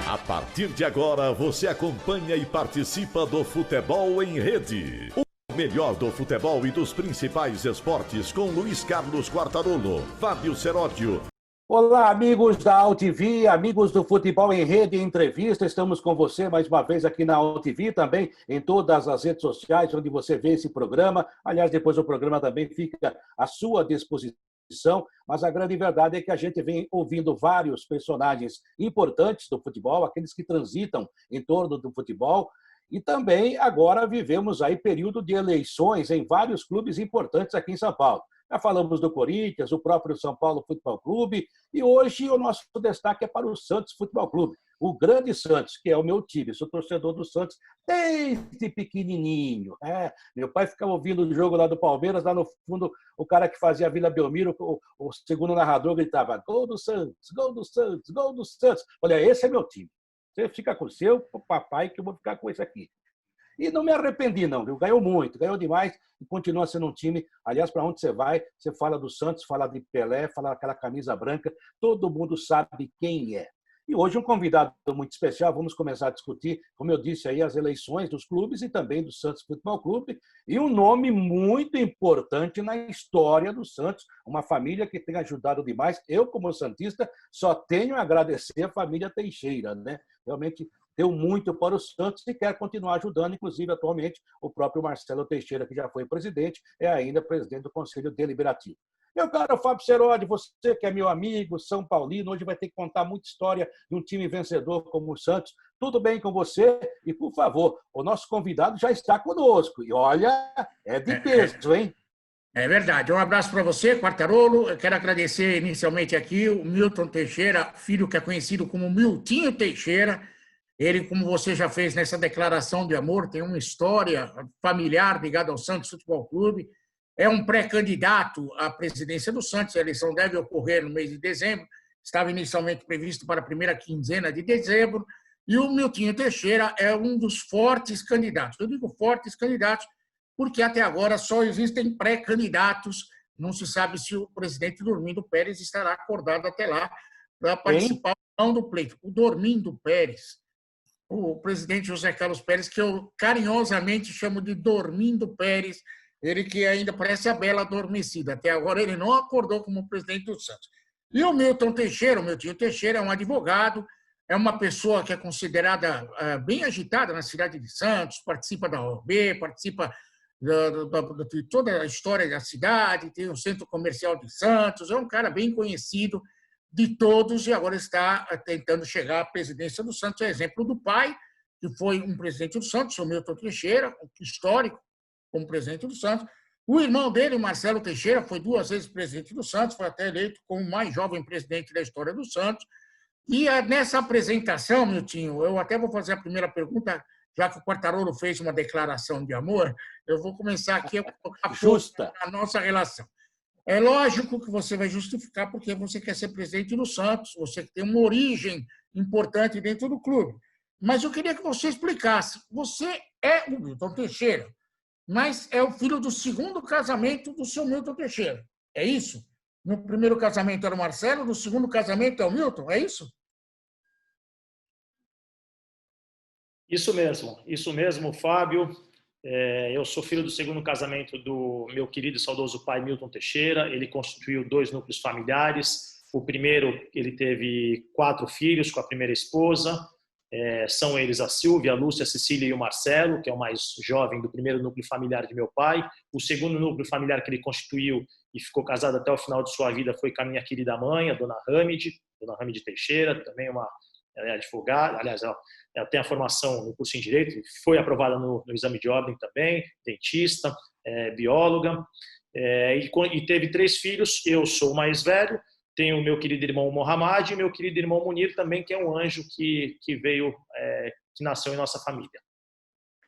A partir de agora, você acompanha e participa do Futebol em Rede. O melhor do futebol e dos principais esportes com Luiz Carlos Quartarolo, Fábio Seródio. Olá, amigos da AltV, amigos do Futebol em Rede Entrevista. Estamos com você mais uma vez aqui na AltV, também em todas as redes sociais onde você vê esse programa. Aliás, depois o programa também fica à sua disposição, mas a grande verdade é que a gente vem ouvindo vários personagens importantes do futebol, aqueles que transitam em torno do futebol. E também agora vivemos aí período de eleições em vários clubes importantes aqui em São Paulo. Já falamos do Corinthians, o próprio São Paulo Futebol Clube, e hoje o nosso destaque é para o Santos Futebol Clube. O grande Santos, que é o meu time, sou torcedor do Santos desde pequenininho. Meu pai ficava ouvindo o jogo lá do Palmeiras, lá no fundo, o cara que fazia a Vila Belmiro, o segundo narrador, gritava: gol do Santos, gol do Santos, gol do Santos. Olha, esse é meu time. Você fica com o seu, papai, que eu vou ficar com esse aqui. E não me arrependi, não. Ganhou muito, ganhou demais e continua sendo um time. Aliás, para onde você vai, você fala do Santos, fala de Pelé, fala daquela camisa branca, todo mundo sabe quem é. E hoje um convidado muito especial, vamos começar a discutir, como eu disse aí, as eleições dos clubes e também do Santos Futebol Clube, e um nome muito importante na história do Santos, uma família que tem ajudado demais. Eu, como santista, só tenho a agradecer a família Teixeira, né? Realmente deu muito para o Santos e quer continuar ajudando, inclusive, atualmente, o próprio Marcelo Teixeira, que já foi presidente, é ainda presidente do Conselho Deliberativo. Meu caro Fábio Seródio, você que é meu amigo, São Paulino, hoje vai ter que contar muita história de um time vencedor como o Santos. Tudo bem com você? E, por favor, o nosso convidado já está conosco. E olha, é de peso, hein? É verdade. Um abraço para você, Quartarolo. Eu quero agradecer inicialmente aqui o Milton Teixeira, filho que é conhecido como Miltinho Teixeira. Ele, como você já fez nessa declaração de amor, tem uma história familiar ligada ao Santos Futebol Clube. É um pré-candidato à presidência do Santos. A eleição deve ocorrer no mês de dezembro. Estava inicialmente previsto para a primeira quinzena de dezembro. E o Miltinho Teixeira é um dos fortes candidatos. Eu digo fortes candidatos porque até agora só existem pré-candidatos. Não se sabe se o presidente Dormindo Pérez estará acordado até lá para participar ou não do pleito. O Dormindo Pérez, o presidente José Carlos Pérez, que eu carinhosamente chamo de Dormindo Pérez, ele que ainda parece a bela adormecida. Até agora ele não acordou como presidente do Santos. E o Milton Teixeira, o Milton Teixeira é um advogado, é uma pessoa que é considerada bem agitada na cidade de Santos, participa da OAB, participa de toda a história da cidade, tem o Centro Comercial de Santos, é um cara bem conhecido de todos e agora está tentando chegar à presidência do Santos. É exemplo do pai, que foi um presidente do Santos, o Milton Teixeira, histórico como presidente do Santos. O irmão dele, Marcelo Teixeira, foi 2 vezes presidente do Santos, foi até eleito como o mais jovem presidente da história do Santos. E nessa apresentação, Miltinho, eu até vou fazer a primeira pergunta, já que o Quartarolo fez uma declaração de amor, eu vou começar aqui a colocar justa a nossa relação. É lógico que você vai justificar porque você quer ser presidente do Santos, você tem uma origem importante dentro do clube. Mas eu queria que você explicasse. Você é o Milton Teixeira, mas é o filho do segundo casamento do seu Milton Teixeira. É isso? No primeiro casamento era o Marcelo, no segundo casamento é o Milton, é isso? Isso mesmo, Fábio. Eu sou filho do segundo casamento do meu querido e saudoso pai, Milton Teixeira. Ele constituiu 2 núcleos familiares. O primeiro, ele teve 4 filhos com a primeira esposa. São eles a Silvia, a Lúcia, a Cecília e o Marcelo, que é o mais jovem do primeiro núcleo familiar de meu pai. O segundo núcleo familiar que ele constituiu e ficou casado até o final de sua vida foi com a minha querida mãe, a dona Ramide Teixeira, também ela é advogada. Aliás, ela tem a formação no curso em Direito, foi aprovada no exame de ordem também, dentista, bióloga, e teve 3 filhos. Eu sou o mais velho, tenho o meu querido irmão Mohamed e meu querido irmão Munir também, que é um anjo que veio, que nasceu em nossa família.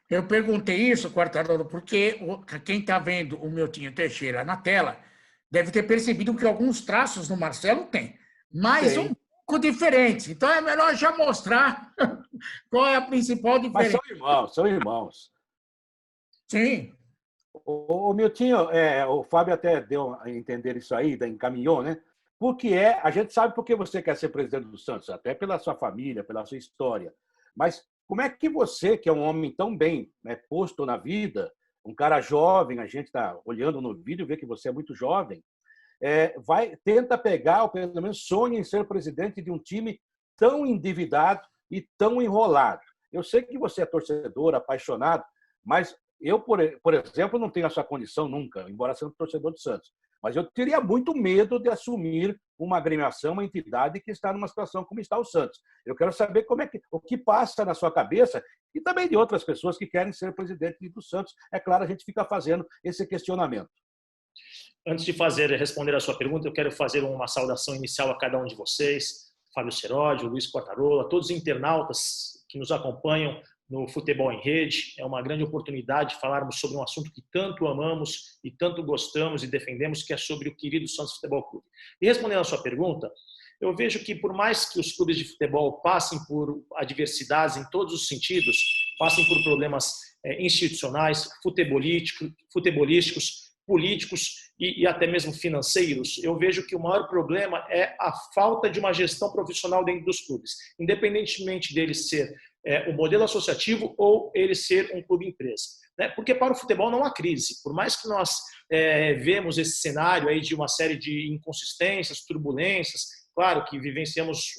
Eu perguntei isso, Quartarolo, porque quem está vendo o Miltinho Teixeira na tela deve ter percebido que alguns traços no Marcelo tem, mas um pouco diferente. Então é melhor já mostrar qual é a principal diferença. Mas são irmãos. Sim. O Miltinho, o Fábio até deu a entender isso aí, encaminhou, né? porque a gente sabe por que você quer ser presidente do Santos, até pela sua família, pela sua história. Mas como é que você, que é um homem tão bem, né, posto na vida, um cara jovem, a gente está olhando no vídeo e vê que você é muito jovem, tenta pegar, ou pelo menos sonha em ser presidente de um time tão endividado e tão enrolado. Eu sei que você é torcedor, apaixonado, mas eu, por exemplo, não tenho essa condição nunca, embora sendo torcedor do Santos. Mas eu teria muito medo de assumir uma agremiação, uma entidade que está numa situação como está o Santos. Eu quero saber o que passa na sua cabeça e também de outras pessoas que querem ser presidente do Santos. É claro, a gente fica fazendo esse questionamento. Antes de responder a sua pergunta, eu quero fazer uma saudação inicial a cada um de vocês, Fábio Seródio, Luiz Quartarolo, a todos os internautas que nos acompanham no Futebol em Rede. É uma grande oportunidade de falarmos sobre um assunto que tanto amamos e tanto gostamos e defendemos, que é sobre o querido Santos Futebol Clube. E respondendo à sua pergunta, eu vejo que por mais que os clubes de futebol passem por adversidades em todos os sentidos, passem por problemas institucionais, futebolísticos, políticos e até mesmo financeiros, eu vejo que o maior problema é a falta de uma gestão profissional dentro dos clubes, independentemente dele ser o modelo associativo ou ele ser um clube empresa. Porque para o futebol não há crise. Por mais que nós vemos esse cenário aí de uma série de inconsistências, turbulências, claro que vivenciamos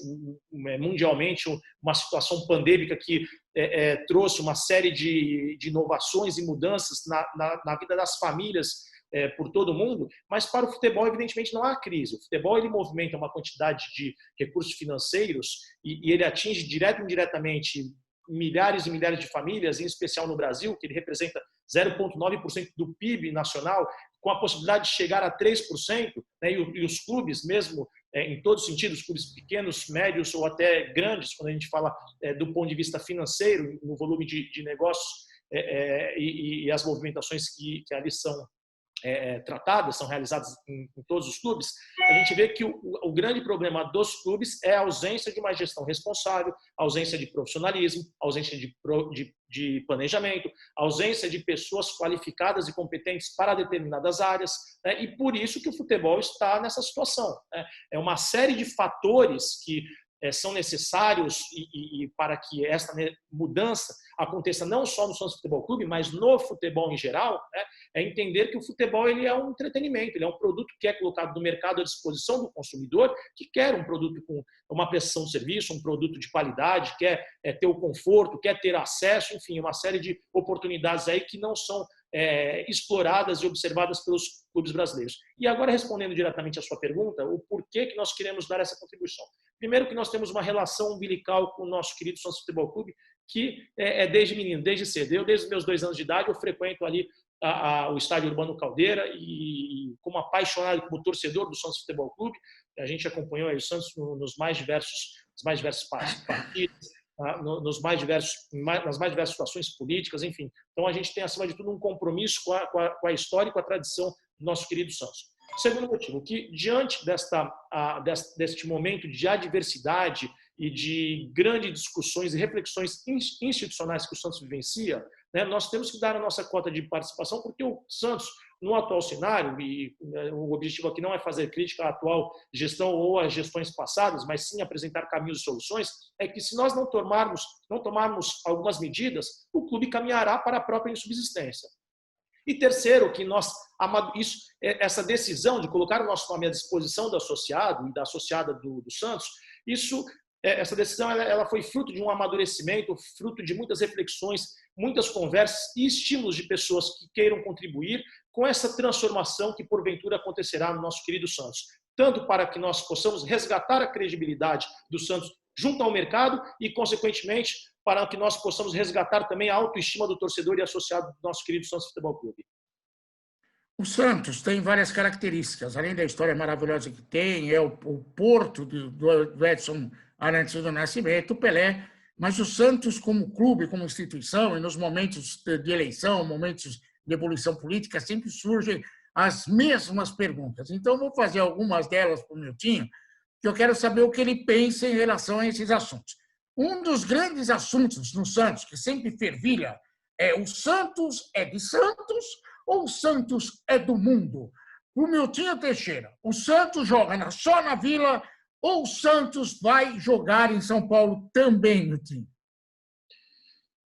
mundialmente uma situação pandêmica que trouxe uma série de inovações e mudanças na vida das famílias por todo o mundo, mas para o futebol, evidentemente, não há crise. O futebol ele movimenta uma quantidade de recursos financeiros e ele atinge direto e indiretamente milhares e milhares de famílias, em especial no Brasil, que ele representa 0,9% do PIB nacional, com a possibilidade de chegar a 3%, né, e os clubes, mesmo em todos os sentidos, clubes pequenos, médios ou até grandes, quando a gente fala do ponto de vista financeiro, no volume de negócios e as movimentações que ali são tratadas, são realizadas em todos os clubes, a gente vê que o grande problema dos clubes é a ausência de uma gestão responsável, a ausência de profissionalismo, a ausência de planejamento, a ausência de pessoas qualificadas e competentes para determinadas áreas, né? E por isso que o futebol está nessa situação, né? É uma série de fatores que são necessários e para que essa mudança aconteça não só no Santos Futebol Clube, mas no futebol em geral, né, é entender que o futebol ele é um entretenimento, ele é um produto que é colocado no mercado à disposição do consumidor, que quer um produto com uma prestação de serviço, um produto de qualidade, quer ter o conforto, quer ter acesso, enfim, uma série de oportunidades aí que não são exploradas e observadas pelos clubes brasileiros. E agora, respondendo diretamente à sua pergunta, o porquê que nós queremos dar essa contribuição. Primeiro que nós temos uma relação umbilical com o nosso querido Santos Futebol Clube, que desde menino, desde cedo. Eu, desde os meus 2 anos de idade, eu frequento ali o estádio Urbano Caldeira e como apaixonado, como torcedor do Santos Futebol Clube, a gente acompanhou aí o Santos nos mais diversos partidos, nas mais diversas situações políticas, enfim. Então, a gente tem, acima de tudo, um compromisso com a história e com a tradição do nosso querido Santos. Segundo motivo, que diante deste momento de adversidade e de grandes discussões e reflexões institucionais que o Santos vivencia, né, nós temos que dar a nossa cota de participação, porque o Santos, no atual cenário, e o objetivo aqui não é fazer crítica à atual gestão ou às gestões passadas, mas sim apresentar caminhos e soluções, é que se nós não tomarmos algumas medidas, o clube caminhará para a própria insubsistência. E terceiro, que essa decisão de colocar o nosso nome à disposição do associado e da associada do Santos, essa decisão ela foi fruto de um amadurecimento, fruto de muitas reflexões, muitas conversas e estímulos de pessoas que queiram contribuir com essa transformação que porventura acontecerá no nosso querido Santos. Tanto para que nós possamos resgatar a credibilidade do Santos junto ao mercado e, consequentemente, para que nós possamos resgatar também a autoestima do torcedor e associado do nosso querido Santos Futebol Clube. O Santos tem várias características, além da história maravilhosa que tem, é o porto do Edson Arantes do Nascimento, o Pelé, mas o Santos como clube, como instituição, e nos momentos de eleição, momentos de evolução política, sempre surgem as mesmas perguntas. Então, vou fazer algumas delas para o Miltinho, que eu quero saber o que ele pensa em relação a esses assuntos. Um dos grandes assuntos no Santos, que sempre fervilha, é o Santos é de Santos ou o Santos é do mundo? o Miltinho Teixeira, o Santos joga só na Vila ou o Santos vai jogar em São Paulo também, Miltinho?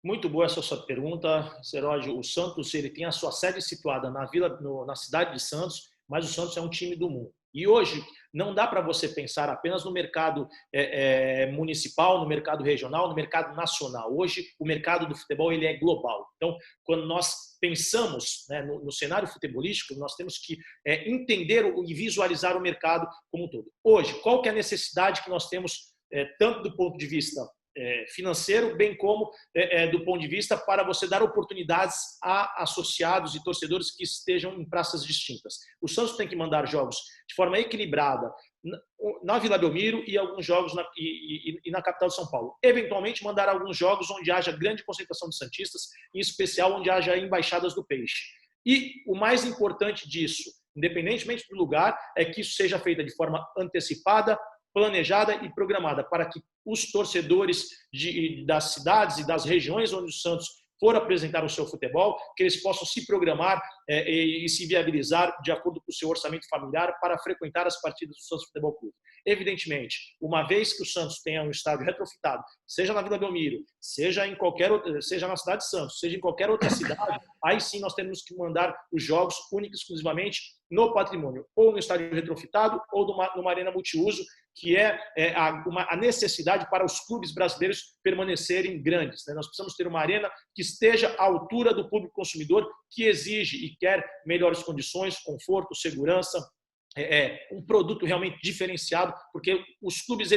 Muito boa essa sua pergunta, Seródio. O Santos ele tem a sua sede situada na Vila, na cidade de Santos, mas o Santos é um time do mundo. E hoje não dá para você pensar apenas no mercado municipal, no mercado regional, no mercado nacional. Hoje o mercado do futebol ele é global. Então, quando nós pensamos, né, no cenário futebolístico, nós temos que entender e visualizar o mercado como um todo. Hoje, qual que é a necessidade que nós temos, tanto do ponto de vista financeiro, bem como do ponto de vista para você dar oportunidades a associados e torcedores que estejam em praças distintas. O Santos tem que mandar jogos de forma equilibrada na Vila Belmiro e alguns jogos na capital de São Paulo. Eventualmente, mandar alguns jogos onde haja grande concentração de santistas, em especial onde haja embaixadas do peixe. E o mais importante disso, independentemente do lugar, é que isso seja feito de forma antecipada, planejada e programada, para que os torcedores das cidades e das regiões onde o Santos for apresentar o seu futebol, que eles possam se programar e se viabilizar de acordo com o seu orçamento familiar para frequentar as partidas do Santos Futebol Clube. Evidentemente, uma vez que o Santos tenha um estádio retrofitado, seja na Vila Belmiro, seja seja na cidade de Santos, seja em qualquer outra cidade, aí sim nós temos que mandar os jogos únicos e exclusivamente no patrimônio, ou no estádio retrofitado, ou numa arena multiuso, que a necessidade para os clubes brasileiros permanecerem grandes, né? Nós precisamos ter uma arena que esteja à altura do público consumidor, que exige e quer melhores condições, conforto, segurança, um produto realmente diferenciado, porque os clubes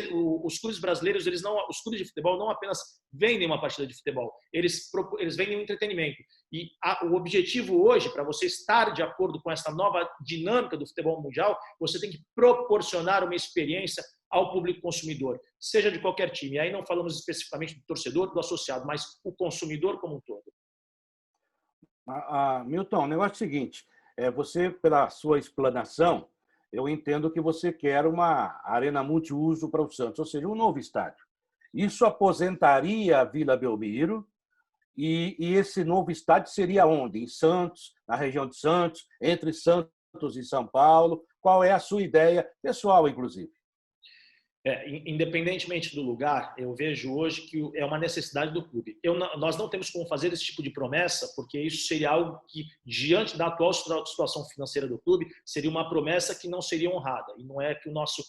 brasileiros, os clubes de futebol não apenas vendem uma partida de futebol, eles vendem um entretenimento. E o objetivo hoje, para você estar de acordo com essa nova dinâmica do futebol mundial, você tem que proporcionar uma experiência ao público consumidor, seja de qualquer time. E aí não falamos especificamente do torcedor, do associado, mas o consumidor como um todo. Milton, o negócio é o seguinte, você, pela sua explanação, eu entendo que você quer uma arena multiuso para o Santos, ou seja, um novo estádio. Isso aposentaria a Vila Belmiro e esse novo estádio seria onde? Em Santos, na região de Santos, entre Santos e São Paulo. Qual é a sua ideia pessoal, inclusive? Independentemente do lugar, eu vejo hoje que é uma necessidade do clube. Nós não temos como fazer esse tipo de promessa, porque isso seria algo que, diante da atual situação financeira do clube, seria uma promessa que não seria honrada. E não é que o nosso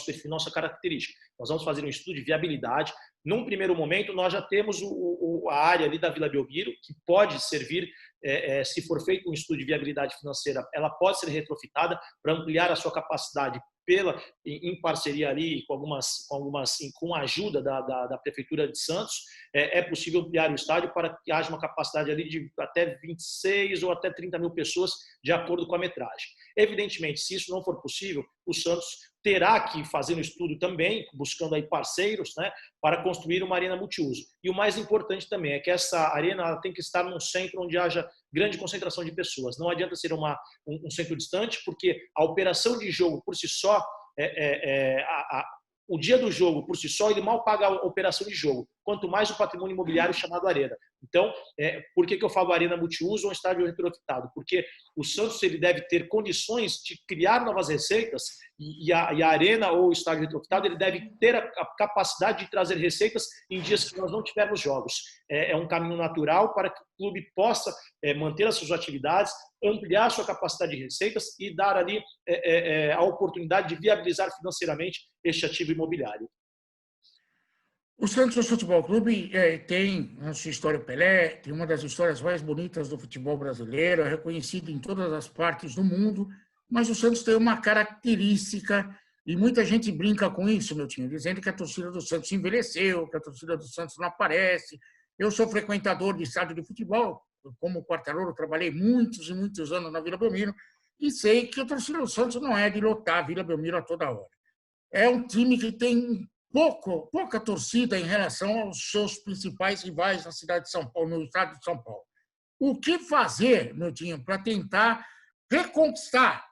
perfil, nossa característica. Nós vamos fazer um estudo de viabilidade. Num primeiro momento, nós já temos a área ali da Vila Belmiro, que pode servir, se for feito um estudo de viabilidade financeira, ela pode ser retrofitada para ampliar a sua capacidade em parceria ali com a ajuda da Prefeitura de Santos, é possível ampliar o estádio para que haja uma capacidade ali de até 26 ou até 30 mil pessoas, de acordo com a metragem. Evidentemente, se isso não for possível, o Santos terá que fazer um estudo também, buscando aí parceiros, né, para construir uma arena multiuso. E o mais importante também é que essa arena tem que estar num centro onde haja grande concentração de pessoas. Não adianta ser um centro distante, porque a operação de jogo por si só, o dia do jogo por si só, ele mal paga a operação de jogo, quanto mais o patrimônio imobiliário chamado arena. Então, por que eu falo arena multiuso ou um estádio retrofitado? Porque o Santos ele deve ter condições de criar novas receitas e a arena ou o estádio retrofitado ele deve ter a capacidade de trazer receitas em dias que nós não tivermos jogos. É um caminho natural para que o clube possa manter as suas atividades, ampliar a sua capacidade de receitas e dar ali a oportunidade de viabilizar financeiramente este ativo imobiliário. O Santos Futebol Clube tem na sua história Pelé, tem uma das histórias mais bonitas do futebol brasileiro, é reconhecido em todas as partes do mundo, mas o Santos tem uma característica, e muita gente brinca com isso, meu time, dizendo que a torcida do Santos envelheceu, que a torcida do Santos não aparece. Eu sou frequentador de estádio de futebol, como Quartarolo, trabalhei muitos e muitos anos na Vila Belmiro, e sei que a torcida do Santos não é de lotar a Vila Belmiro a toda hora. É um time que tem pouca torcida em relação aos seus principais rivais na cidade de São Paulo, no estado de São Paulo. O que fazer, Miltinho, para tentar reconquistar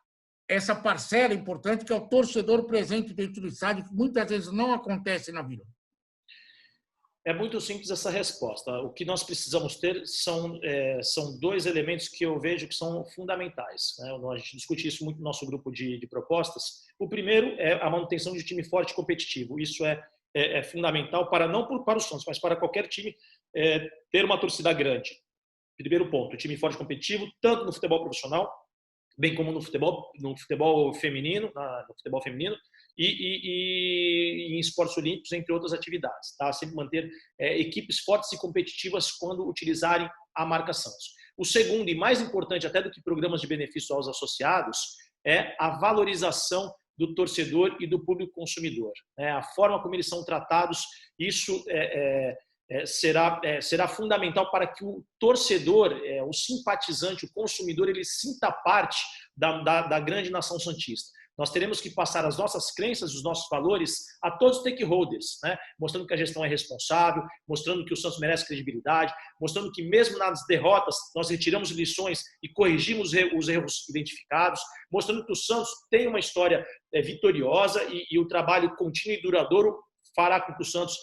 essa parcela importante que é o torcedor presente dentro do estádio, que muitas vezes não acontece na Vila? É muito simples essa resposta. O que nós precisamos ter são dois elementos que eu vejo que são fundamentais, né? A gente discute isso muito no nosso grupo de propostas. O primeiro é a manutenção de time forte e competitivo. Isso é fundamental não para o Santos, mas para qualquer time ter uma torcida grande. Primeiro ponto, time forte e competitivo, tanto no futebol profissional, bem como no futebol feminino, e em esportes olímpicos, entre outras atividades. Tá? Sempre manter equipes fortes e competitivas quando utilizarem a marca Santos. O segundo, e mais importante até do que programas de benefício aos associados, é a valorização do torcedor e do público consumidor. A forma como eles são tratados, isso será fundamental para que o torcedor, o simpatizante, o consumidor, ele sinta parte da grande nação santista. Nós teremos que passar as nossas crenças, os nossos valores a todos os stakeholders, né? Mostrando que a gestão é responsável, mostrando que o Santos merece credibilidade, mostrando que mesmo nas derrotas nós retiramos lições e corrigimos os erros identificados, mostrando que o Santos tem uma história vitoriosa e o trabalho contínuo e duradouro fará com que o Santos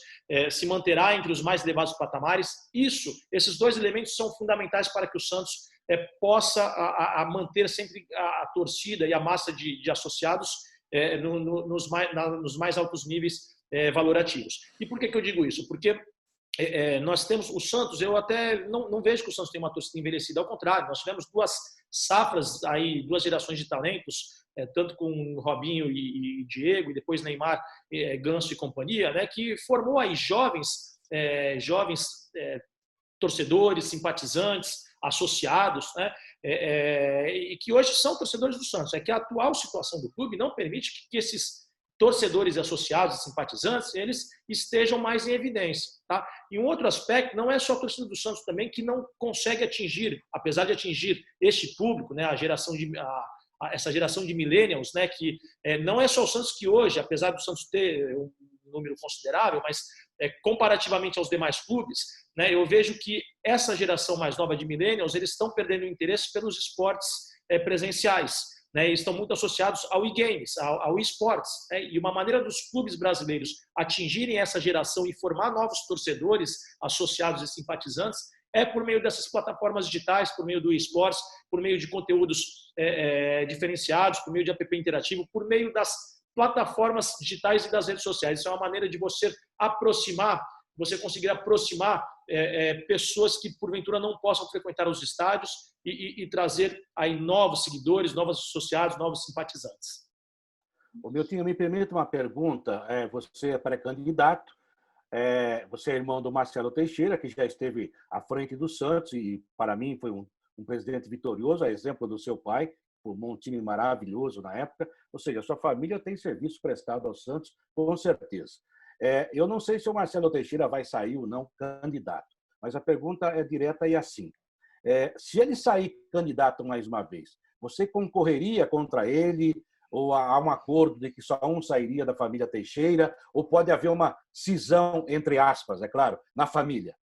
se manterá entre os mais elevados patamares. Esses dois elementos são fundamentais para que o Santos possa manter sempre a torcida e a massa de associados nos mais altos níveis valorativos. E por que eu digo isso? Porque nós temos o Santos, eu até não vejo que o Santos tem uma torcida envelhecida, ao contrário, nós tivemos duas safras, aí, duas gerações de talentos, tanto com Robinho e Diego, e depois Neymar, Ganso e companhia, né, que formou aí jovens torcedores, simpatizantes, associados, né, e que hoje são torcedores do Santos. É que a atual situação do clube não permite que esses torcedores associados e simpatizantes eles estejam mais em evidência. Tá? E um outro aspecto, não é só a torcida do Santos também que não consegue atingir, apesar de atingir este público, né, essa geração de millennials, né, que não é só o Santos que hoje, apesar do Santos ter um número considerável, mas comparativamente aos demais clubes, né, eu vejo que essa geração mais nova de millennials, eles estão perdendo o interesse pelos esportes presenciais, né, e estão muito associados ao e-games, ao e-sports, né, e uma maneira dos clubes brasileiros atingirem essa geração e formar novos torcedores associados e simpatizantes é por meio dessas plataformas digitais, por meio do esportes, por meio de conteúdos diferenciados, por meio de app interativo, por meio das plataformas digitais e das redes sociais. Isso é uma maneira de você conseguir aproximar pessoas que porventura não possam frequentar os estádios e trazer aí novos seguidores, novos associados, novos simpatizantes. O Miltinho, me permite uma pergunta. Você é pré-candidato, você é irmão do Marcelo Teixeira, que já esteve à frente do Santos e, para mim, foi um presidente vitorioso, a exemplo do seu pai, formou um time maravilhoso na época. Ou seja, a sua família tem serviço prestado ao Santos, com certeza. Eu não sei se o Marcelo Teixeira vai sair ou não candidato, mas a pergunta é direta e assim. Se ele sair candidato mais uma vez, você concorreria contra ele? Ou há um acordo de que só um sairia da família Teixeira? Ou pode haver uma cisão, entre aspas, é claro, na família?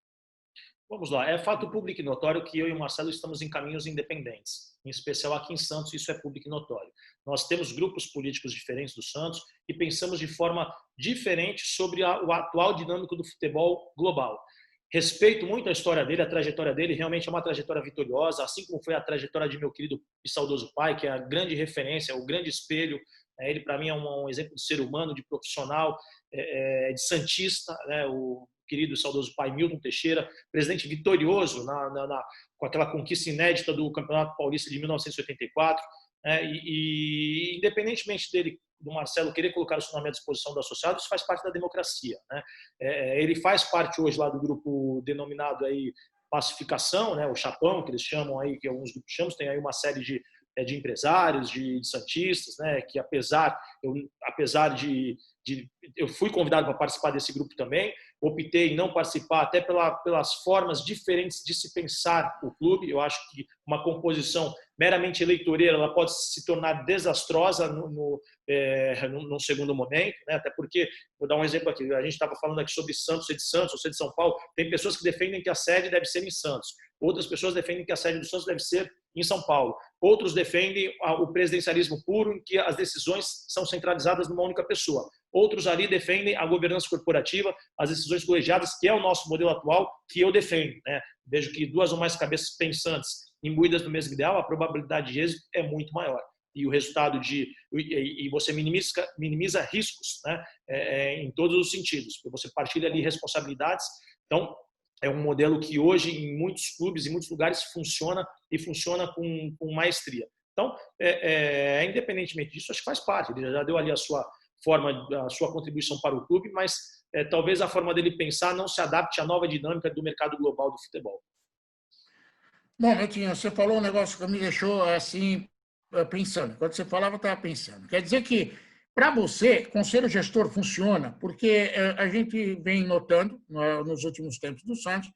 Vamos lá, é fato público e notório que eu e o Marcelo estamos em caminhos independentes. Em especial aqui em Santos, isso é público e notório. Nós temos grupos políticos diferentes do Santos e pensamos de forma diferente sobre o atual dinâmico do futebol global. Respeito muito a história dele, a trajetória dele, realmente é uma trajetória vitoriosa, assim como foi a trajetória de meu querido e saudoso pai, que é a grande referência, o grande espelho. Ele, para mim, é um exemplo de ser humano, de profissional, de santista, né? O querido e saudoso pai Milton Teixeira, presidente vitorioso com aquela conquista inédita do Campeonato Paulista de 1984, e independentemente do Marcelo querer colocar o seu nome à disposição do associado, isso faz parte da democracia, né? Ele faz parte hoje lá do grupo denominado aí Pacificação, né? O Chapão, que eles chamam aí, que alguns grupos chamam, tem aí uma série de empresários, de santistas, né? Que apesar de eu fui convidado para participar desse grupo também, optei em não participar até pelas formas diferentes de se pensar o clube. Eu acho que uma composição meramente eleitoreira ela pode se tornar desastrosa num segundo momento, né? Até porque, vou dar um exemplo aqui, a gente estava falando aqui sobre Santos, ser de Santos, ou ser de São Paulo, tem pessoas que defendem que a sede deve ser em Santos, outras pessoas defendem que a sede do Santos deve ser em São Paulo. Outros defendem o presidencialismo puro, em que as decisões são centralizadas numa única pessoa. Outros ali defendem a governança corporativa, as decisões colegiadas, que é o nosso modelo atual, que eu defendo, né? Vejo que duas ou mais cabeças pensantes imbuídas do mesmo ideal, a probabilidade de êxito é muito maior. E o resultado e você minimiza riscos, né? Em todos os sentidos, porque você partilha ali responsabilidades. Então, é um modelo que hoje em muitos clubes, em muitos lugares funciona e funciona com maestria. Então, independentemente disso, acho que faz parte. Ele já deu ali a sua contribuição para o clube, mas talvez a forma dele pensar não se adapte à nova dinâmica do mercado global do futebol. Bom, Miltinho, você falou um negócio que me deixou assim pensando. Quando você falava, eu estava pensando. Quer dizer que, para você, conselho gestor funciona, porque a gente vem notando, nos últimos tempos do Santos,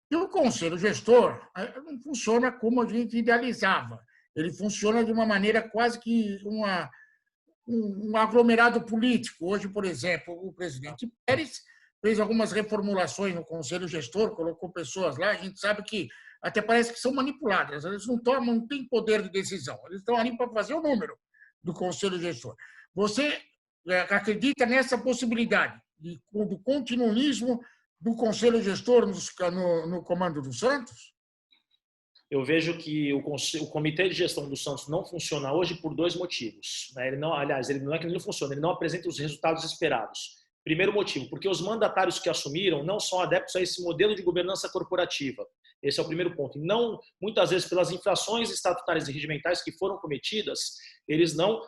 que o conselho gestor não funciona como a gente idealizava. Ele funciona de uma maneira quase que um aglomerado político. Hoje, por exemplo, o presidente Pérez fez algumas reformulações no conselho gestor, colocou pessoas lá, a gente sabe que até parece que são manipuladas, eles não têm poder de decisão, eles estão ali para fazer o número do conselho gestor. Você acredita nessa possibilidade do continuismo do conselho gestor no comando do Santos? Eu vejo que o comitê de gestão do Santos não funciona hoje por dois motivos. Ele não é que ele não funciona, ele não apresenta os resultados esperados. Primeiro motivo, porque os mandatários que assumiram não são adeptos a esse modelo de governança corporativa. Esse é o primeiro ponto. E não, muitas vezes, pelas infrações estatutárias e regimentais que foram cometidas, eles não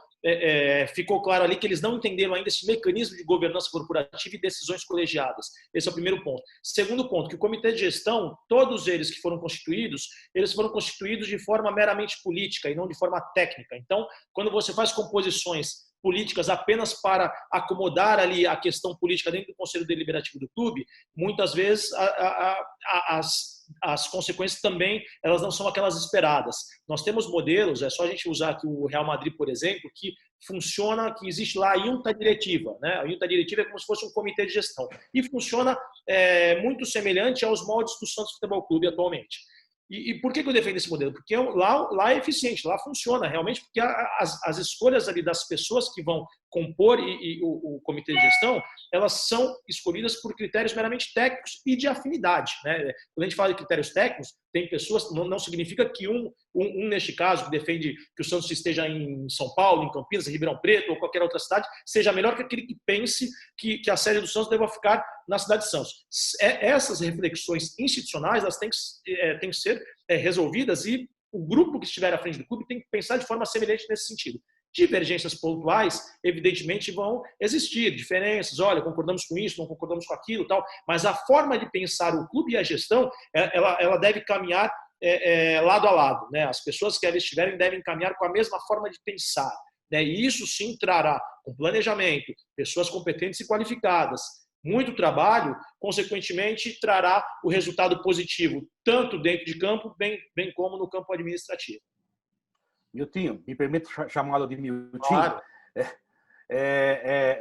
ficou claro ali que eles não entenderam ainda esse mecanismo de governança corporativa e decisões colegiadas. Esse é o primeiro ponto. Segundo ponto, que o comitê de gestão, todos eles que foram constituídos, eles foram constituídos de forma meramente política e não de forma técnica. Então, quando você faz composições políticas apenas para acomodar ali a questão política dentro do Conselho Deliberativo do clube, muitas vezes as consequências também elas não são aquelas esperadas. Nós temos modelos, é só a gente usar aqui o Real Madrid, por exemplo, que funciona, que existe lá a junta diretiva, né? A junta diretiva é como se fosse um comitê de gestão e funciona muito semelhante aos moldes do Santos Futebol Clube atualmente. E por que eu defendo esse modelo? Porque lá é eficiente, lá funciona realmente, porque as escolhas ali das pessoas que vão compor o comitê de gestão, elas são escolhidas por critérios meramente técnicos e de afinidade, né? Quando a gente fala de critérios técnicos, tem pessoas, não significa que neste caso, que defende que o Santos esteja em São Paulo, em Campinas, em Ribeirão Preto ou qualquer outra cidade, seja melhor que aquele que pense que a sede do Santos deva ficar na cidade de Santos. Essas reflexões institucionais, elas têm que ser resolvidas e o grupo que estiver à frente do clube tem que pensar de forma semelhante nesse sentido. Divergências pontuais, evidentemente, vão existir, diferenças, olha, concordamos com isso, não concordamos com aquilo, tal, mas a forma de pensar o clube e a gestão, ela deve caminhar lado a lado, né? As pessoas que ali estiverem devem caminhar com a mesma forma de pensar, né? E isso sim trará um planejamento, pessoas competentes e qualificadas, muito trabalho, consequentemente trará o resultado positivo, tanto dentro de campo, bem como no campo administrativo. Miltinho, me permite chamá-lo de Miltinho? Claro.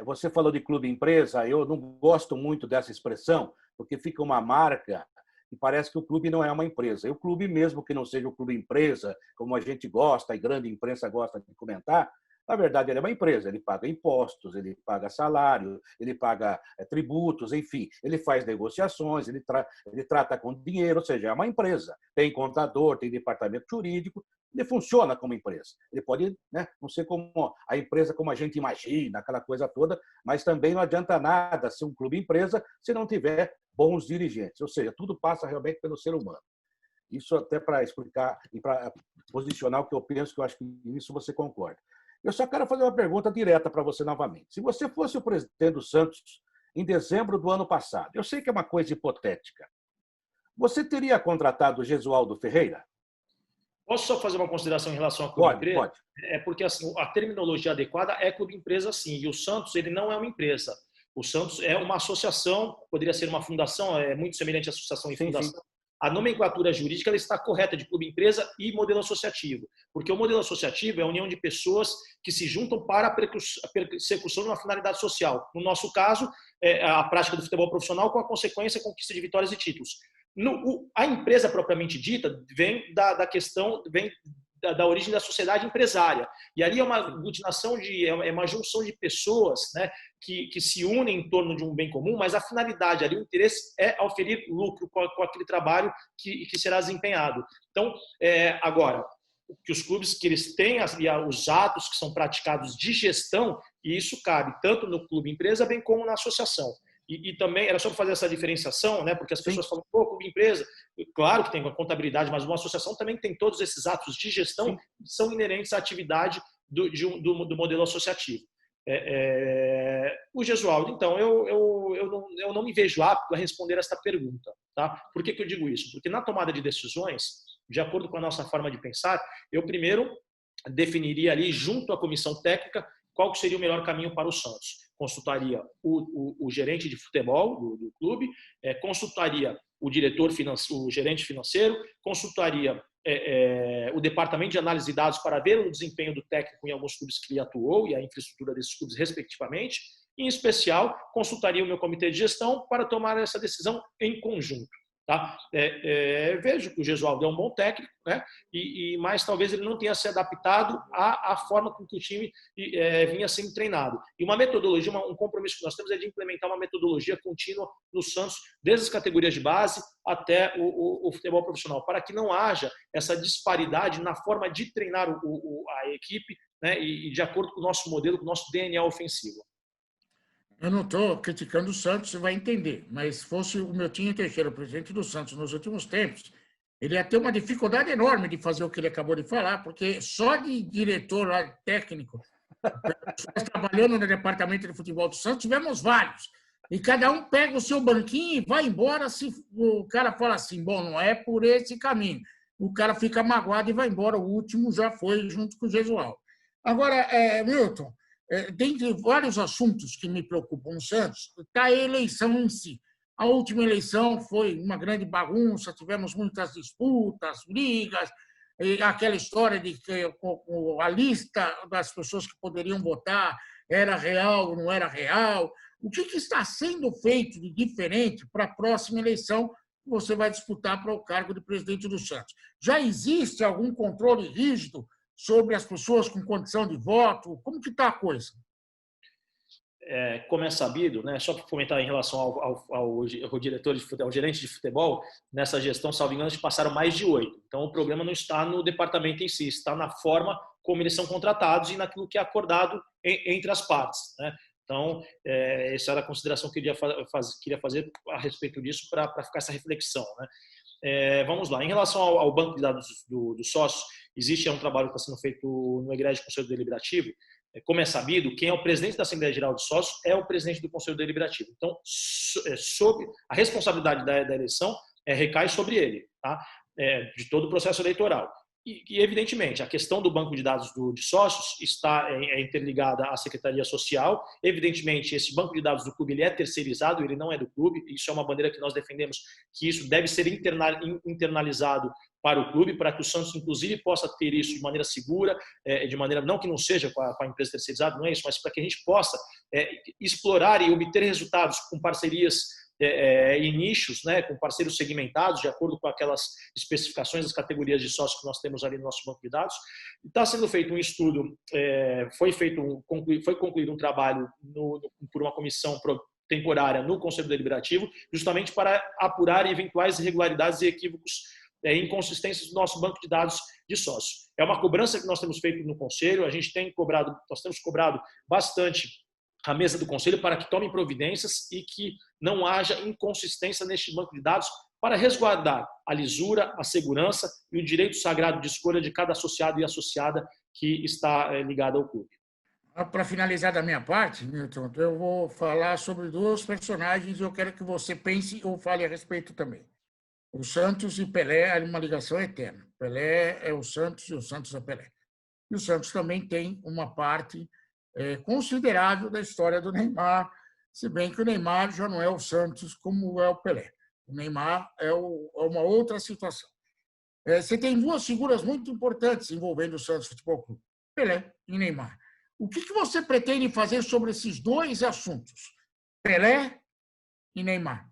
Você falou de clube-empresa, eu não gosto muito dessa expressão, porque fica uma marca e parece que o clube não é uma empresa. E o clube, mesmo que não seja o clube-empresa, como a gente gosta, a grande imprensa gosta de comentar, na verdade, ele é uma empresa, ele paga impostos, ele paga salário, ele paga tributos, enfim, ele faz negociações, ele trata com dinheiro, ou seja, é uma empresa. Tem contador, tem departamento jurídico, ele funciona como empresa. Ele pode, né, não ser como a empresa como a gente imagina, aquela coisa toda, mas também não adianta nada ser um clube-empresa se não tiver bons dirigentes, ou seja, tudo passa realmente pelo ser humano. Isso até para explicar e para posicionar o que eu penso, que eu acho que nisso você concorda. Eu só quero fazer uma pergunta direta para você novamente. Se você fosse o presidente do Santos em dezembro do ano passado, eu sei que é uma coisa hipotética, você teria contratado o Gesualdo Ferreira? Posso só fazer uma consideração em relação a clube-empresa? Pode. É porque assim, a terminologia adequada é clube-empresa, sim. E o Santos ele não é uma empresa. O Santos é uma associação, poderia ser uma fundação, é muito semelhante à associação e fundação. Sim. A nomenclatura jurídica ela está correta de clube-empresa e modelo associativo, porque o modelo associativo é a união de pessoas que se juntam para a persecução de uma finalidade social. No nosso caso, a prática do futebol profissional com a consequência conquista de vitórias e títulos. A empresa propriamente dita vem da questão, vem da origem da sociedade empresária. E ali é uma aglutinação, é uma junção de pessoas, né, que se unem em torno de um bem comum, mas a finalidade ali, o interesse é oferir lucro com aquele trabalho que será desempenhado. Então, agora, que os clubes que eles têm os atos que são praticados de gestão, e isso cabe tanto no clube empresa bem como na associação. E também era só fazer essa diferenciação, né? Porque as pessoas falam, pô, clube empresa, claro que tem uma contabilidade, mas uma associação também tem todos esses atos de gestão que são inerentes à atividade do modelo associativo. O Gesualdo, então, eu não me vejo apto a responder esta pergunta. Tá? Por que eu digo isso? Porque na tomada de decisões, de acordo com a nossa forma de pensar, eu primeiro definiria ali, junto à comissão técnica, qual seria o melhor caminho para o Santos. Consultaria o gerente de futebol do clube, consultaria o diretor financeiro, o gerente financeiro, consultaria o departamento de análise de dados para ver o desempenho do técnico em alguns clubes que ele atuou e a infraestrutura desses clubes, respectivamente. Em especial, consultaria o meu comitê de gestão para tomar essa decisão em conjunto. Tá? Vejo que o Gesualdo é um bom técnico, né? Mas talvez ele não tenha se adaptado à forma com que o time vinha sendo treinado. E uma metodologia, um compromisso que nós temos é de implementar uma metodologia contínua no Santos, desde as categorias de base até o futebol profissional, para que não haja essa disparidade na forma de treinar a equipe, né? E de acordo com o nosso modelo, com o nosso DNA ofensivo. Eu não estou criticando o Santos, você vai entender, mas se fosse o Milton Teixeira, presidente do Santos, nos últimos tempos, ele ia ter uma dificuldade enorme de fazer o que ele acabou de falar, porque só de diretor técnico, trabalhando no departamento de futebol do Santos, tivemos vários. E cada um pega o seu banquinho e vai embora se o cara fala assim, bom, não é por esse caminho. O cara fica magoado e vai embora. O último já foi junto com o Gesualdo. Agora, Milton, dentre vários assuntos que me preocupam no Santos, está a eleição em si. A última eleição foi uma grande bagunça, tivemos muitas disputas, brigas, aquela história de que a lista das pessoas que poderiam votar era real ou não era real. O que está sendo feito de diferente para a próxima eleição que você vai disputar para o cargo de presidente do Santos? Já existe algum controle rígido sobre as pessoas com condição de voto? Como que está a coisa? Como é sabido, né, só para comentar em relação ao diretor de futebol, ao gerente de futebol, nessa gestão, salvo engano, passaram mais de 8. Então, o problema não está no departamento em si, está na forma como eles são contratados e naquilo que é acordado entre as partes, né? Então, essa era a consideração que eu queria fazer a respeito disso para ficar essa reflexão, né? Vamos lá. Em relação ao banco de dados dos sócios, existe um trabalho que está sendo feito no Egrégio Conselho Deliberativo. Como é sabido, quem é o presidente da Assembleia Geral de Sócios é o presidente do Conselho Deliberativo. Então, sobre a responsabilidade da eleição recai sobre ele, tá? De todo o processo eleitoral. E, evidentemente, a questão do banco de dados de sócios está interligada à Secretaria Social. Evidentemente, esse banco de dados do clube ele é terceirizado, ele não é do clube. Isso é uma bandeira que nós defendemos, que isso deve ser internalizado para o clube, para que o Santos, inclusive, possa ter isso de maneira segura, de maneira não que não seja com a empresa terceirizada, não é isso, mas para que a gente possa explorar e obter resultados com parcerias e nichos, né, com parceiros segmentados, de acordo com aquelas especificações das categorias de sócios que nós temos ali no nosso banco de dados. Está sendo feito um estudo, foi concluído um trabalho por uma comissão temporária no Conselho Deliberativo, justamente para apurar eventuais irregularidades e equívocos, inconsistências do nosso banco de dados de sócios. É uma cobrança que nós temos feito no Conselho, nós temos cobrado bastante a mesa do Conselho para que tomem providências e que não haja inconsistência neste banco de dados para resguardar a lisura, a segurança e o direito sagrado de escolha de cada associado e associada que está ligado ao clube. Para finalizar da minha parte, Milton, eu vou falar sobre 2 personagens e eu quero que você pense ou fale a respeito também. O Santos e Pelé é uma ligação eterna. Pelé é o Santos e o Santos é Pelé. E o Santos também tem uma parte considerável da história do Neymar, se bem que o Neymar já não é o Santos como é o Pelé. O Neymar é uma outra situação. Você tem 2 figuras muito importantes envolvendo o Santos Futebol Clube, Pelé e Neymar. O que você pretende fazer sobre esses 2 assuntos, Pelé e Neymar?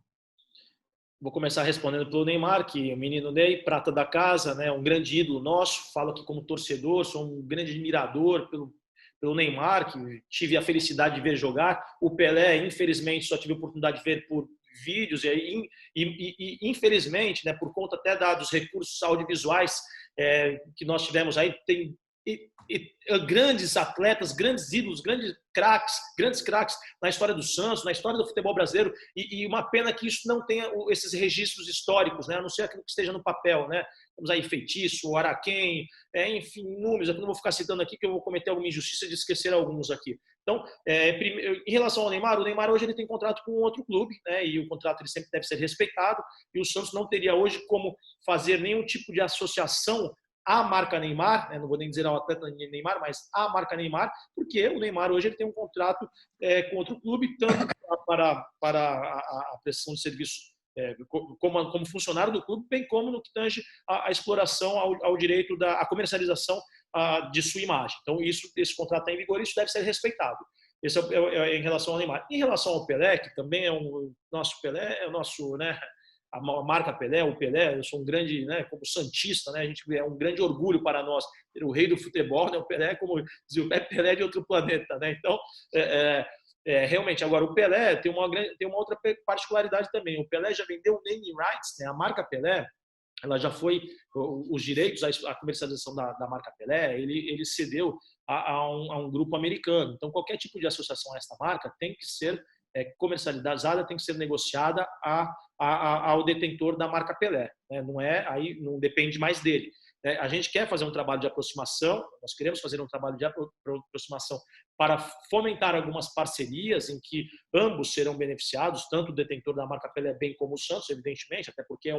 Vou começar respondendo pelo Neymar, que o menino Ney, prata da casa, né, um grande ídolo nosso. Falo aqui como torcedor, sou um grande admirador pelo Neymar, que tive a felicidade de ver jogar. O Pelé, infelizmente, só tive a oportunidade de ver por vídeos e infelizmente, né, por conta até dos recursos audiovisuais que nós tivemos aí, tem grandes atletas, grandes ídolos, grandes craques na história do Santos, na história do futebol brasileiro, e uma pena que isso não tenha esses registros históricos, né? A não ser aquilo que esteja no papel, né? Temos aí Feitiço, Araquém, enfim, números, eu não vou ficar citando aqui que eu vou cometer alguma injustiça de esquecer alguns aqui. Então, em relação ao Neymar, o Neymar hoje ele tem contrato com outro clube, né? E o contrato ele sempre deve ser respeitado, e o Santos não teria hoje como fazer nenhum tipo de associação à marca Neymar, né? Não vou nem dizer ao atleta Neymar, mas à marca Neymar, porque o Neymar hoje ele tem um contrato com outro clube, tanto para a prestação de serviço como funcionário do clube, bem como no que tange a exploração ao direito à comercialização de sua imagem. Então, esse contrato está em vigor e isso deve ser respeitado. Esse é em relação ao Neymar. Em relação ao Pelé, que também é o nosso Pelé, é o nosso, né, a marca Pelé, o Pelé, eu sou um grande, né, como santista, né, a gente é um grande orgulho para nós ter o rei do futebol, né, o Pelé, como dizia o Pelé de outro planeta, né, então realmente, agora o Pelé tem uma outra particularidade também, o Pelé já vendeu naming rights, né, a marca Pelé, ela já foi, os direitos à comercialização da marca Pelé, ele cedeu a um grupo americano, então qualquer tipo de associação a esta marca tem que ser comercializada, tem que ser negociada ao detentor da marca Pelé, né? Aí não depende mais dele. A gente quer fazer um trabalho de aproximação, nós queremos fazer um trabalho de aproximação para fomentar algumas parcerias em que ambos serão beneficiados, tanto o detentor da marca Pelé bem como o Santos, evidentemente, até porque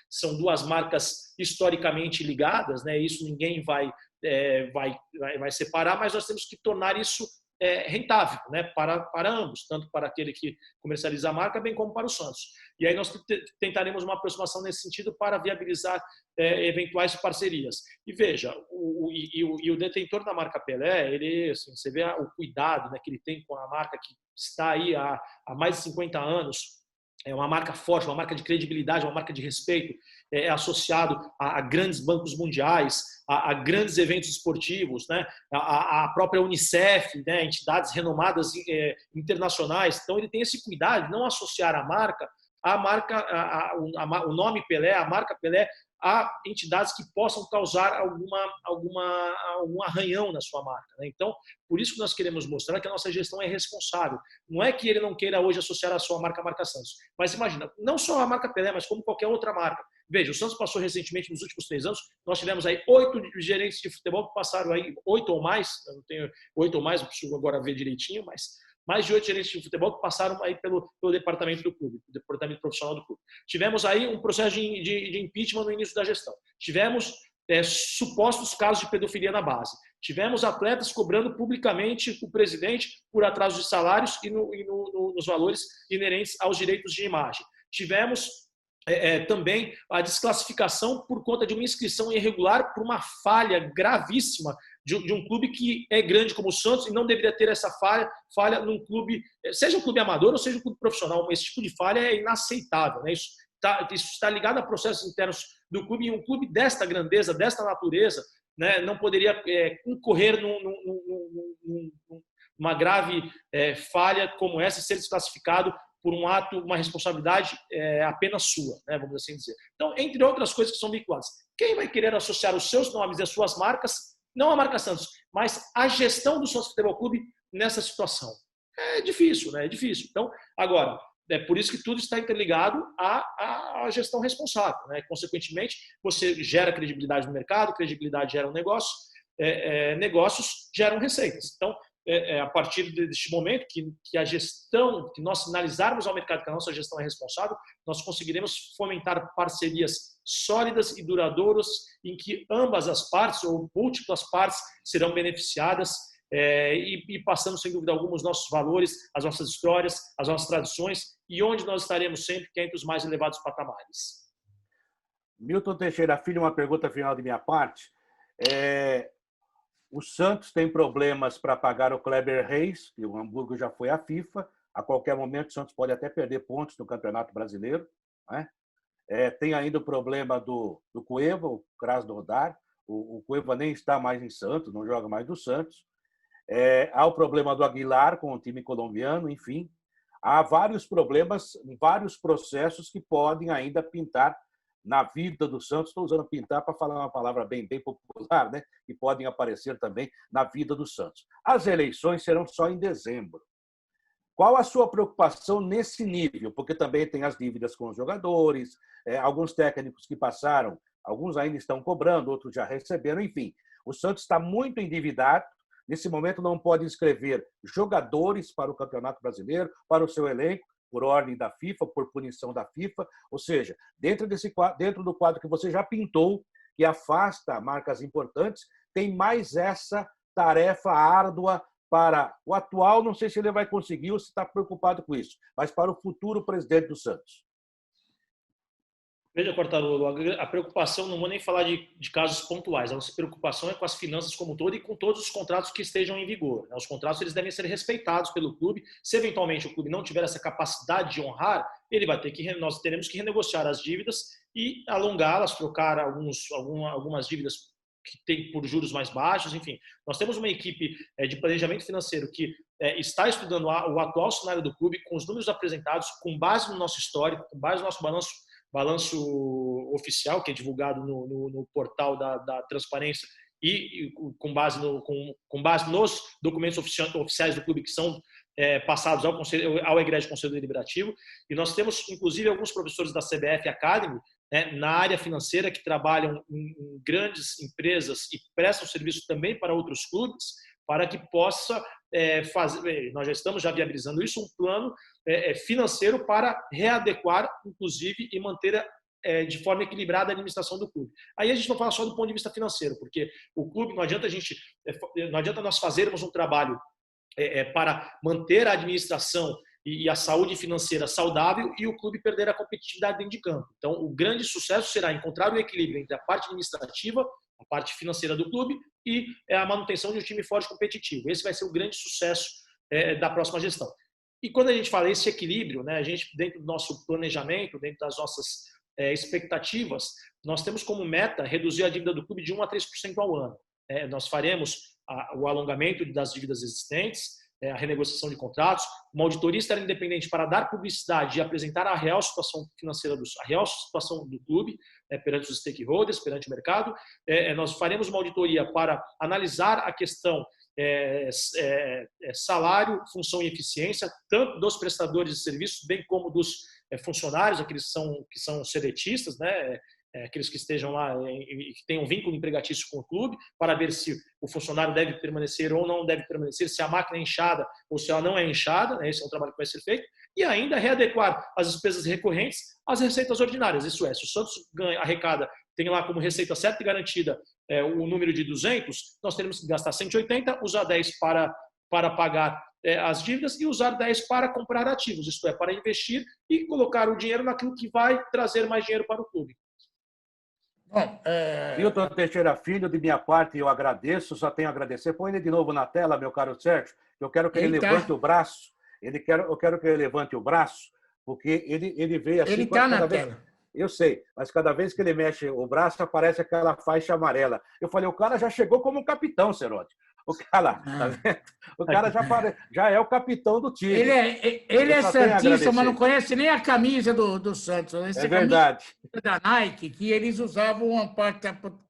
são duas marcas historicamente ligadas, né? Isso ninguém vai separar, mas nós temos que tornar isso rentável, né, para ambos, tanto para aquele que comercializa a marca, bem como para o Santos. E aí nós tentaremos uma aproximação nesse sentido para viabilizar eventuais parcerias. E veja, o detentor da marca Pelé, ele, assim, você vê o cuidado, né, que ele tem com a marca que está aí há mais de 50 anos, é uma marca forte, uma marca de credibilidade, uma marca de respeito, associado a grandes bancos mundiais, a grandes eventos esportivos, né? A própria Unicef, né? Entidades renomadas internacionais. Então, ele tem esse cuidado de não associar a marca, o nome Pelé, a marca Pelé, a entidades que possam causar algum arranhão na sua marca, né? Então, por isso que nós queremos mostrar que a nossa gestão é responsável. Não é que ele não queira hoje associar a sua marca Santos, mas imagina, não só a marca Pelé, mas como qualquer outra marca. Veja, o Santos passou recentemente, nos últimos 3 anos, nós tivemos aí 8 gerentes de futebol que passaram aí, 8 ou mais, eu não tenho 8 ou mais, eu preciso agora ver direitinho, mas mais de 8 gerentes de futebol que passaram aí pelo departamento do clube, o departamento profissional do clube. Tivemos aí um processo de impeachment no início da gestão. Tivemos supostos casos de pedofilia na base. Tivemos atletas cobrando publicamente o presidente por atraso de salários e nos valores inerentes aos direitos de imagem. Tivemos também a desclassificação por conta de uma inscrição irregular por uma falha gravíssima de um clube que é grande como o Santos e não deveria ter essa falha num clube, seja um clube amador ou seja um clube profissional. Esse tipo de falha é inaceitável, né? Isso está ligado a processos internos do clube, e um clube desta grandeza, desta natureza, né, não poderia incorrer numa grave falha como essa e ser desclassificado por um ato, uma responsabilidade apenas sua, né, vamos assim dizer. Então, entre outras coisas que são vinculadas, quem vai querer associar os seus nomes e as suas marcas, não a marca Santos, mas a gestão do Santos Futebol Clube nessa situação? É difícil, né? É difícil. Então, agora, é por isso que tudo está interligado à gestão responsável, né? Consequentemente, você gera credibilidade no mercado, credibilidade gera um negócio, negócios geram receitas. Então, a partir deste momento que a gestão, que nós sinalizarmos ao mercado que a nossa gestão é responsável, nós conseguiremos fomentar parcerias sólidas e duradouras em que ambas as partes ou múltiplas partes serão beneficiadas e passando, sem dúvida alguma, os nossos valores, as nossas histórias, as nossas tradições e onde nós estaremos sempre, que é entre os mais elevados patamares. Milton Teixeira Filho, uma pergunta final de minha parte. O Santos tem problemas para pagar o Kleber Reis, que o Hamburgo já foi à FIFA. A qualquer momento, o Santos pode até perder pontos no Campeonato Brasileiro, né? Tem ainda o problema do Cueva, o Krasnodar. O Cueva nem está mais em Santos, não joga mais do Santos. Há o problema do Aguilar com o time colombiano, enfim. Há vários problemas, vários processos que podem ainda pintar na vida do Santos. Estou usando pintar para falar uma palavra bem popular, né? Que podem aparecer também na vida do Santos. As eleições serão só em dezembro. Qual a sua preocupação nesse nível? Porque também tem as dívidas com os jogadores, alguns técnicos que passaram, alguns ainda estão cobrando, outros já receberam, enfim. O Santos está muito endividado. Nesse momento não pode inscrever jogadores para o Campeonato Brasileiro, para o seu elenco, por ordem da FIFA, por punição da FIFA. Ou seja, dentro do quadro que você já pintou, que afasta marcas importantes, tem mais essa tarefa árdua para o atual, não sei se ele vai conseguir ou se está preocupado com isso, mas para o futuro presidente do Santos. Veja, Quartarolo, a preocupação, não vou nem falar de casos pontuais, a nossa preocupação é com as finanças como um todo e com todos os contratos que estejam em vigor. Os contratos eles devem ser respeitados pelo clube. Se eventualmente o clube não tiver essa capacidade de honrar, nós teremos que renegociar as dívidas e alongá-las, trocar algumas dívidas que tem por juros mais baixos, enfim. Nós temos uma equipe de planejamento financeiro que está estudando o atual cenário do clube, com os números apresentados, com base no nosso histórico, com base no nosso balanço oficial, que é divulgado no portal da transparência, e com base nos documentos oficiais do clube que são passados ao egrégio Conselho Deliberativo. E nós temos, inclusive, alguns professores da CBF Academy, na área financeira, que trabalham em grandes empresas e prestam serviço também para outros clubes, para que possa fazer, nós já estamos viabilizando isso, um plano financeiro para readequar, inclusive, e manter de forma equilibrada a administração do clube. Aí a gente não fala só do ponto de vista financeiro, porque o clube, não adianta nós fazermos um trabalho para manter a administração e a saúde financeira saudável e o clube perder a competitividade dentro de campo. Então, o grande sucesso será encontrar o equilíbrio entre a parte administrativa, a parte financeira do clube e a manutenção de um time forte e competitivo. Esse vai ser o grande sucesso da próxima gestão. E quando a gente fala esse equilíbrio, né, a gente, dentro do nosso planejamento, dentro das nossas expectativas, nós temos como meta reduzir a dívida do clube de 1% a 3% ao ano. Nós faremos o alongamento das dívidas existentes, a renegociação de contratos, uma auditoria externa independente para dar publicidade e apresentar a real situação financeira, a real situação do clube perante os stakeholders, perante o mercado. Nós faremos uma auditoria para analisar a questão salário, função e eficiência, tanto dos prestadores de serviços, bem como dos funcionários, aqueles que são seletistas, né? Aqueles que estejam lá e que tenham vínculo empregatício com o clube, para ver se o funcionário deve permanecer ou não deve permanecer, se a máquina é inchada ou se ela não é inchada, né? Esse é um trabalho que vai ser feito, e ainda readequar as despesas recorrentes às receitas ordinárias. Isso se o Santos arrecada, tem lá como receita certa e garantida o número de 200, nós teremos que gastar 180, usar 10 para pagar as dívidas e usar 10 para comprar ativos, isto é, para investir e colocar o dinheiro naquilo que vai trazer mais dinheiro para o clube. Bom, Milton Teixeira Filho, de minha parte, eu agradeço, só tenho a agradecer. Põe ele de novo na tela, meu caro Sérgio. Eu quero que ele levante o braço. Eu quero que ele levante o braço, porque ele veio assim... Ele está na tela. Eu sei, mas cada vez que ele mexe o braço, aparece aquela faixa amarela. Eu falei, o cara já chegou como um capitão, Cerote. O cara, tá vendo? O cara já é o capitão do time. Ele é santista, mas não conhece nem a camisa do Santos. É verdade. Da Nike, que eles usavam uma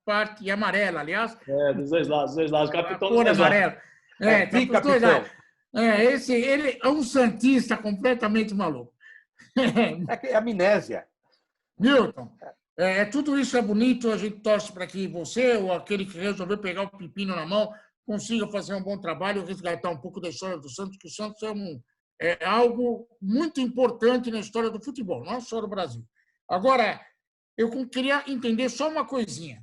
parte amarela, aliás. Dos dois lados. Capitão dos dois lados. Tem capitão. Ele é um santista completamente maluco. É amnésia. Milton, tudo isso é bonito, a gente torce para que você, ou aquele que resolveu pegar o pepino na mão, consiga fazer um bom trabalho e resgatar um pouco da história do Santos, que o Santos é algo muito importante na história do futebol, não só do Brasil. Agora, eu queria entender só uma coisinha.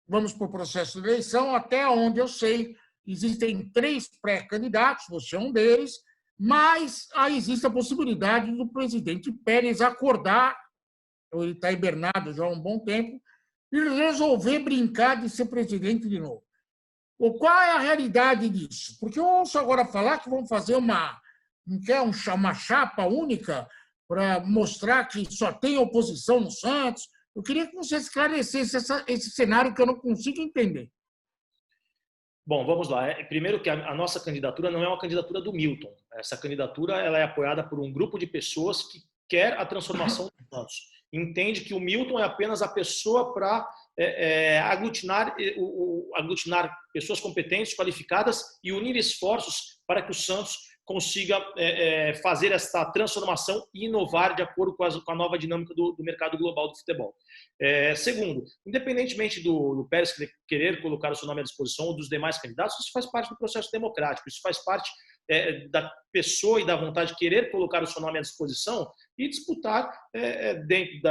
Vamos para o processo de eleição, até onde eu sei, existem 3 pré-candidatos, você é um deles, mas existe a possibilidade do presidente Pérez acordar, ele está hibernado já há um bom tempo, e resolver brincar de ser presidente de novo. Qual é a realidade disso? Porque eu ouço agora falar que vão fazer uma chapa única para mostrar que só tem oposição no Santos. Eu queria que você esclarecesse esse cenário que eu não consigo entender. Bom, vamos lá. Primeiro que a nossa candidatura não é uma candidatura do Milton. Essa candidatura ela é apoiada por um grupo de pessoas que quer a transformação do Santos. Entende que o Milton é apenas a pessoa para aglutinar pessoas competentes, qualificadas e unir esforços para que o Santos consiga fazer essa transformação e inovar de acordo com a nova dinâmica do mercado global do futebol. Segundo, independentemente do Pérez querer colocar o seu nome à disposição ou dos demais candidatos, isso faz parte do processo democrático, isso faz parte da pessoa e da vontade de querer colocar o seu nome à disposição e disputar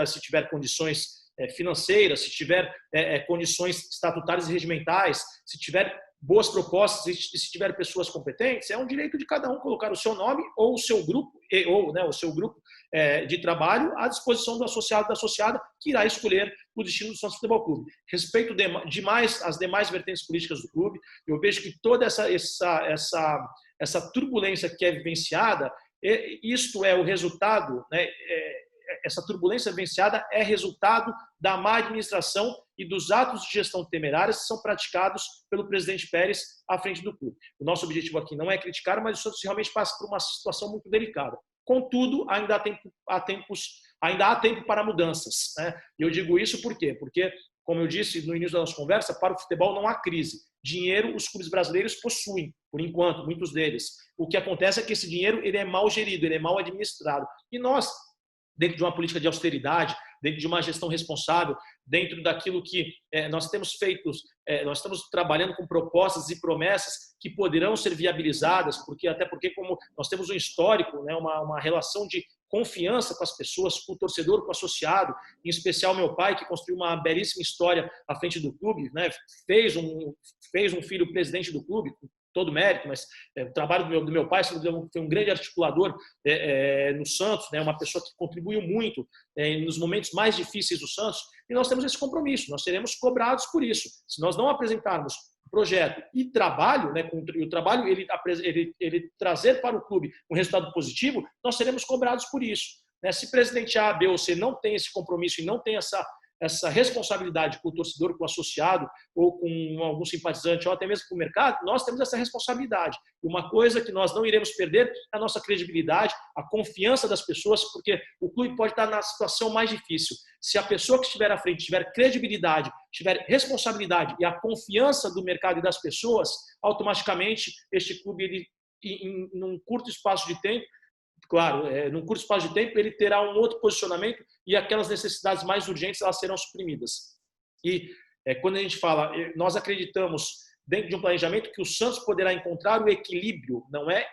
se tiver condições financeiras, se tiver condições estatutárias e regimentais, se tiver boas propostas e se tiver pessoas competentes, é um direito de cada um colocar o seu nome ou o seu grupo, o seu grupo de trabalho à disposição do associado da associada que irá escolher o destino do Santos Futebol Clube. Respeito demais as demais vertentes políticas do clube, eu vejo que toda essa turbulência que é vivenciada, isto é o resultado, essa turbulência vivenciada é resultado da má administração e dos atos de gestão temerários que são praticados pelo presidente Pérez à frente do clube. O nosso objetivo aqui não é criticar, mas o Santos realmente passa por uma situação muito delicada. Contudo, ainda há tempo para mudanças. E eu digo isso por quê? Porque, como eu disse no início da nossa conversa, para o futebol não há crise. Dinheiro os clubes brasileiros possuem, por enquanto, muitos deles. O que acontece é que esse dinheiro ele é mal gerido, ele é mal administrado. E nós, dentro de uma política de austeridade, dentro de uma gestão responsável, dentro daquilo que nós temos feito, nós estamos trabalhando com propostas e promessas que poderão ser viabilizadas, até porque como nós temos um histórico, uma relação de confiança com as pessoas, com o torcedor, com o associado, em especial meu pai, que construiu uma belíssima história à frente do clube, fez um filho presidente do clube, todo mérito, mas o trabalho do meu pai foi um grande articulador no Santos, uma pessoa que contribuiu muito nos momentos mais difíceis do Santos, e nós temos esse compromisso, nós seremos cobrados por isso. Se nós não apresentarmos projeto e trabalho, o trabalho ele trazer para o clube um resultado positivo, nós seremos cobrados por isso. Se o presidente A, B ou C não tem esse compromisso e não tem essa responsabilidade com o torcedor, com o associado, ou com algum simpatizante, ou até mesmo com o mercado, nós temos essa responsabilidade. E uma coisa que nós não iremos perder é a nossa credibilidade, a confiança das pessoas, porque o clube pode estar na situação mais difícil. Se a pessoa que estiver à frente tiver credibilidade, tiver responsabilidade e a confiança do mercado e das pessoas, automaticamente este clube, num curto espaço de tempo, claro, num curto espaço de tempo, ele terá um outro posicionamento e aquelas necessidades mais urgentes elas serão suprimidas. E quando a gente fala, nós acreditamos dentro de um planejamento que o Santos poderá encontrar o equilíbrio, não é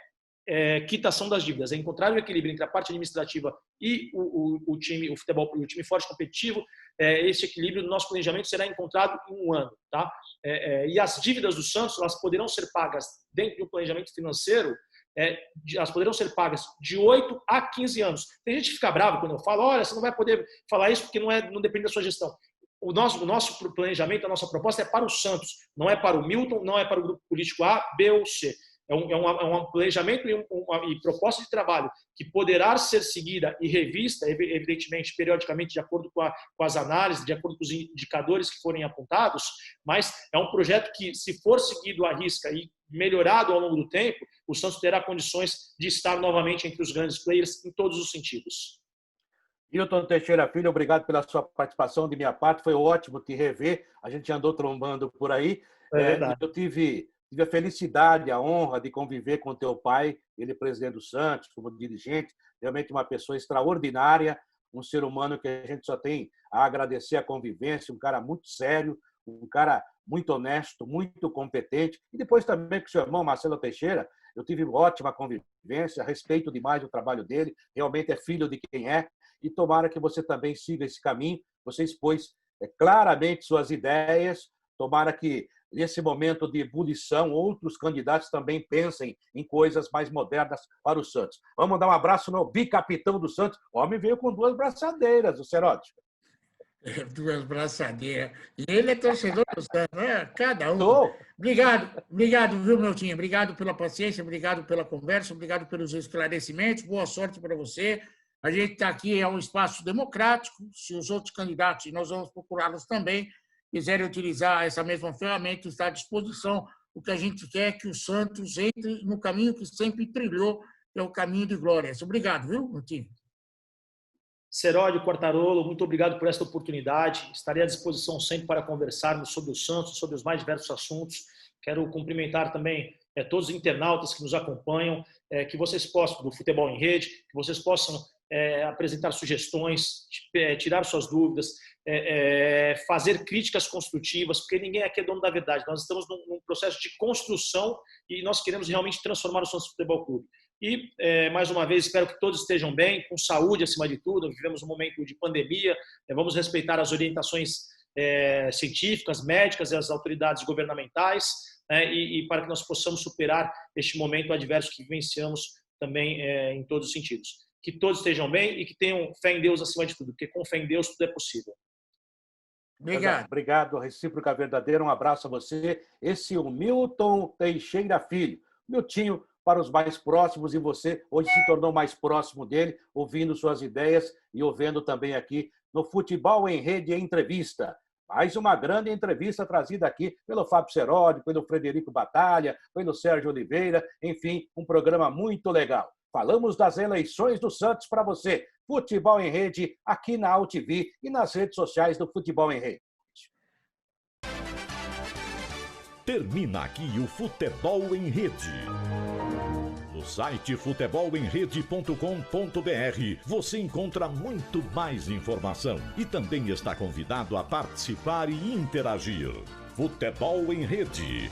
quitação das dívidas, é encontrar o equilíbrio entre a parte administrativa e o time, o futebol, o time forte competitivo. Esse equilíbrio do nosso planejamento será encontrado em um ano, tá? E as dívidas do Santos elas poderão ser pagas dentro de um planejamento financeiro. Elas poderão ser pagas de 8 a 15 anos. Tem gente que fica bravo quando eu falo, olha, você não vai poder falar isso porque não depende da sua gestão. O nosso planejamento, a nossa proposta é para o Santos, não é para o Milton, não é para o grupo político A, B ou C. É um planejamento e proposta de trabalho que poderá ser seguida e revista, evidentemente, periodicamente, de acordo com as análises, de acordo com os indicadores que forem apontados, mas é um projeto que, se for seguido à risca e melhorado ao longo do tempo, o Santos terá condições de estar novamente entre os grandes players em todos os sentidos. Milton Teixeira Filho, obrigado pela sua participação de minha parte, foi ótimo te rever, a gente andou trombando por aí. Eu tive a felicidade, a honra de conviver com teu pai, ele presidente do Santos, como dirigente, realmente uma pessoa extraordinária, um ser humano que a gente só tem a agradecer a convivência, um cara muito sério, um cara muito honesto, muito competente. E depois também com o seu irmão, Marcelo Teixeira, eu tive ótima convivência, respeito demais o trabalho dele, realmente é filho de quem é, e tomara que você também siga esse caminho. Você expôs claramente suas ideias, tomara que nesse momento de ebulição, outros candidatos também pensem em coisas mais modernas para o Santos. Vamos dar um abraço no bicapitão do Santos. O homem veio com 2 braçadeiras, o Cerotti. 2 braçadeiras. E ele é torcedor do Santos, né? Cada um. Obrigado, viu, Miltinho? Obrigado pela paciência, obrigado pela conversa, obrigado pelos esclarecimentos. Boa sorte para você. A gente está aqui, é um espaço democrático. Se os outros candidatos, e nós vamos procurá-los também, quiserem utilizar essa mesma ferramenta, está à disposição. O que a gente quer é que o Santos entre no caminho que sempre trilhou, que é o caminho de glórias. Obrigado, viu, Miltinho? Seródio, Quartarolo, muito obrigado por esta oportunidade. Estarei à disposição sempre para conversarmos sobre o Santos, sobre os mais diversos assuntos. Quero cumprimentar também todos os internautas que nos acompanham, que vocês possam, do Futebol em Rede, que vocês possam apresentar sugestões, tirar suas dúvidas, fazer críticas construtivas, porque ninguém aqui é dono da verdade. Nós estamos num processo de construção e nós queremos realmente transformar o Santos Futebol Clube. E, mais uma vez, espero que todos estejam bem, com saúde acima de tudo. Vivemos um momento de pandemia, vamos respeitar as orientações científicas, médicas e as autoridades governamentais, e para que nós possamos superar este momento adverso que vivenciamos também em todos os sentidos. Que todos estejam bem e que tenham fé em Deus acima de tudo, porque com fé em Deus tudo é possível. Obrigado. Obrigado, recíproca verdadeira. Um abraço a você. Esse é o Milton Teixeira Filho. Miltinho, para os mais próximos, e você hoje se tornou mais próximo dele, ouvindo suas ideias e ouvindo também aqui no Futebol em Rede Entrevista. Mais uma grande entrevista trazida aqui pelo Fábio Seródio, pelo Frederico Batalha, pelo Sérgio Oliveira, enfim, um programa muito legal. Falamos das eleições do Santos para você. Futebol em Rede, aqui na AltV e nas redes sociais do Futebol em Rede. Termina aqui o Futebol em Rede. No site futebolemrede.com.br você encontra muito mais informação e também está convidado a participar e interagir. Futebol em Rede.